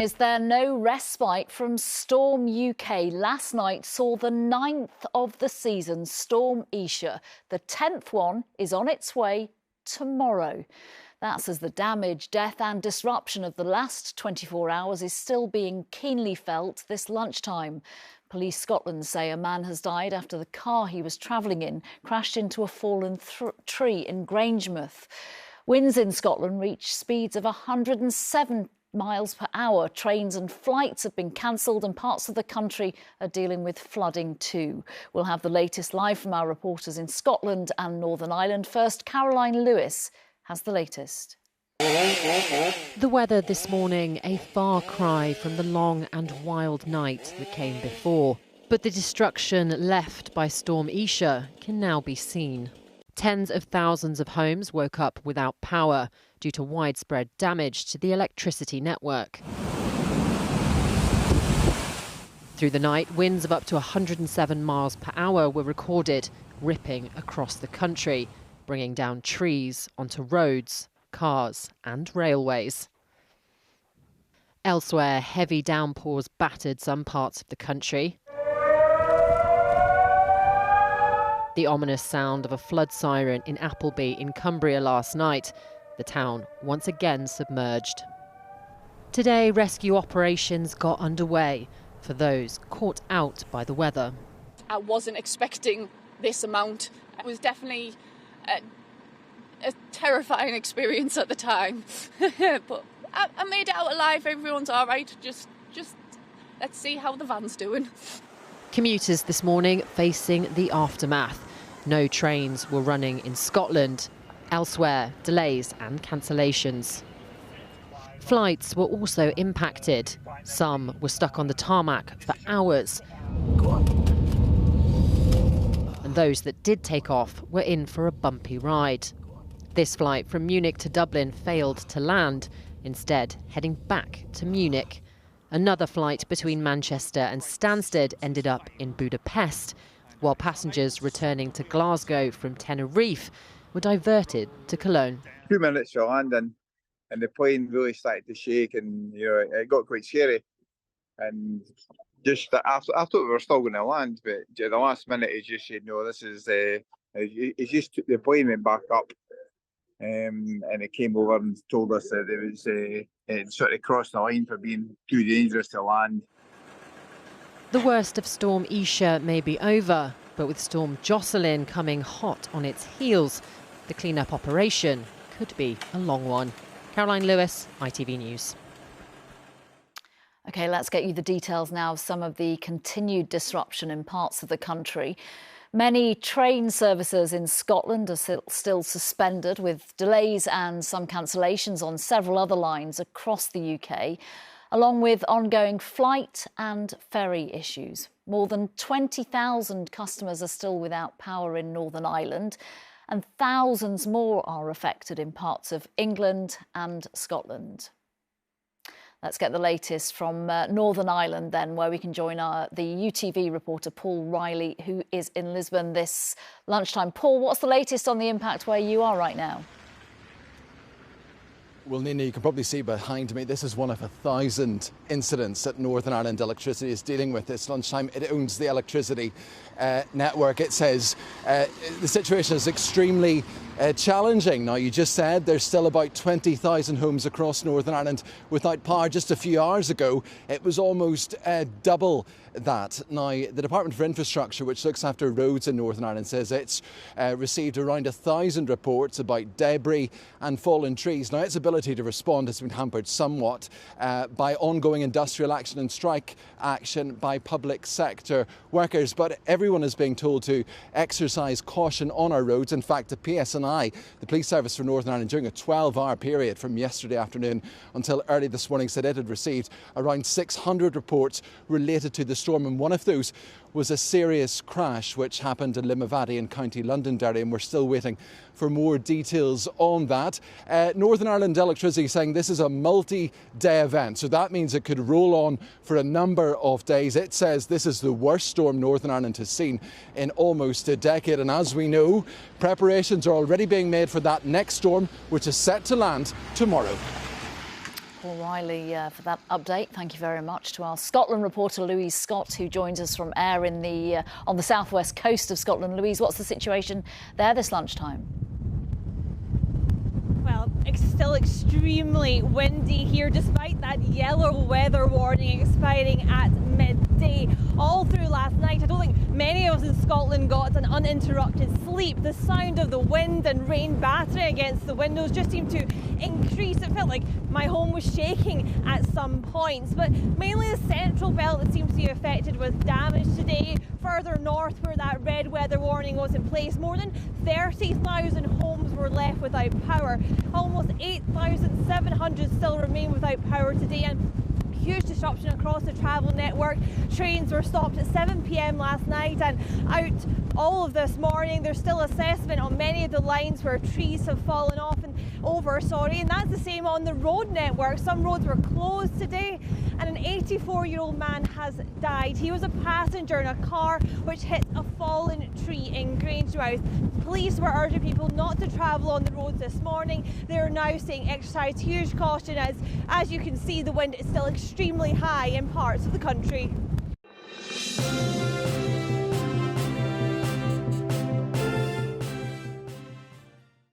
Is there no respite from Storm UK? Last night saw the 9th of the season, Storm Isha. The 10th one is on its way tomorrow. That's as the damage, death and disruption of the last 24 hours is still being keenly felt this lunchtime. Police Scotland say a man has died after the car he was travelling in crashed into a fallen tree in Grangemouth. Winds in Scotland reach speeds of 107 miles per hour. Trains and flights have been cancelled and parts of the country are dealing with flooding too. We'll have the latest live from our reporters in Scotland and Northern Ireland. First, Caroline Lewis has the latest. The weather this morning, a far cry from the long and wild night that came before. But the destruction left by Storm Isha can now be seen. Tens of thousands of homes woke up without power due to widespread damage to the electricity network. Through the night, winds of up to 107 miles per hour were recorded, ripping across the country, bringing down trees onto roads, cars and railways. Elsewhere, heavy downpours battered some parts of the country. The ominous sound of a flood siren in Appleby in Cumbria last night. The town once again submerged. Today, rescue operations got underway for those caught out by the weather. I wasn't expecting this amount. It was definitely a terrifying experience at the time. But I made it out alive. Everyone's all right. Just let's see how the van's doing. Commuters this morning facing the aftermath. No trains were running in Scotland. Elsewhere, delays and cancellations. Flights were also impacted. Some were stuck on the tarmac for hours. And those that did take off were in for a bumpy ride. This flight from Munich to Dublin failed to land, instead heading back to Munich. Another flight between Manchester and Stansted ended up in Budapest, while passengers returning to Glasgow from Tenerife were diverted to Cologne. 2 minutes for landing and the plane really started to shake, and it got quite scary. And just I thought we were still going to land, but at the last minute he just said no, this is he just took the plane went back up, and it came over and told us that it sort of crossed the line for being too dangerous to land. The worst of Storm Isha may be over, but with Storm Jocelyn coming hot on its heels, the clean-up operation could be a long one. Caroline Lewis, ITV News. OK, let's get you the details now of some of the continued disruption in parts of the country. Many train services in Scotland are still suspended, with delays and some cancellations on several other lines across the UK, along with ongoing flight and ferry issues. More than 20,000 customers are still without power in Northern Ireland, and thousands more are affected in parts of England and Scotland. Let's get the latest from Northern Ireland then, where we can join the UTV reporter Paul Riley, who is in Lisbon this lunchtime. Paul, what's the latest on the impact where you are right now? Well, Nina, you can probably see behind me, this is one of 1,000 incidents that Northern Ireland Electricity is dealing with this lunchtime. It owns the electricity network. It says the situation is extremely challenging. Now, you just said there's still about 20,000 homes across Northern Ireland without power. Just a few hours ago, it was almost double that. Now, the Department for Infrastructure, which looks after roads in Northern Ireland, says it's received around 1,000 reports about debris and fallen trees. Now, its ability to respond has been hampered somewhat by ongoing industrial action and strike action by public sector workers. But everyone is being told to exercise caution on our roads. In fact, the PSNI, the Police Service for Northern Ireland, during a 12-hour period from yesterday afternoon until early this morning, said it had received around 600 reports related to the storm, and one of those was a serious crash which happened in Limavady in County Londonderry, and we're still waiting for more details on that. Northern Ireland Electricity saying this is a multi-day event, so that means it could roll on for a number of days. It says this is the worst storm Northern Ireland has seen in almost a decade, and as we know, preparations are already being made for that next storm, which is set to land tomorrow. Paul Riley for that update. Thank you very much to our Scotland reporter Louise Scott, who joins us from Ayr on the southwest coast of Scotland. Louise, what's the situation there this lunchtime? Well, it's still extremely windy here, despite that yellow weather warning expiring at midday. All through last night, I don't think many of us in Scotland got an uninterrupted sleep. The sound of the wind and rain battering against the windows just seemed to increase. It felt like my home was shaking at some points, but mainly the central belt that seems to be affected with damage today. Further north, where that red weather warning was in place, more than 30,000 homes were left without power. Almost 8,700 still remain without power today, and huge disruption across the travel network. Trains were stopped at 7 p.m. last night and out all of this morning. There's still assessment on many of the lines where trees have fallen off and and that's the same on the road network. Some roads were closed today, and an 84-year-old man has died. He was a passenger in a car which hit a fallen tree in Grangemouth. Police were urging people not to travel on the roads this morning. They're now saying exercise huge caution as you can see, the wind is still extremely high in parts of the country.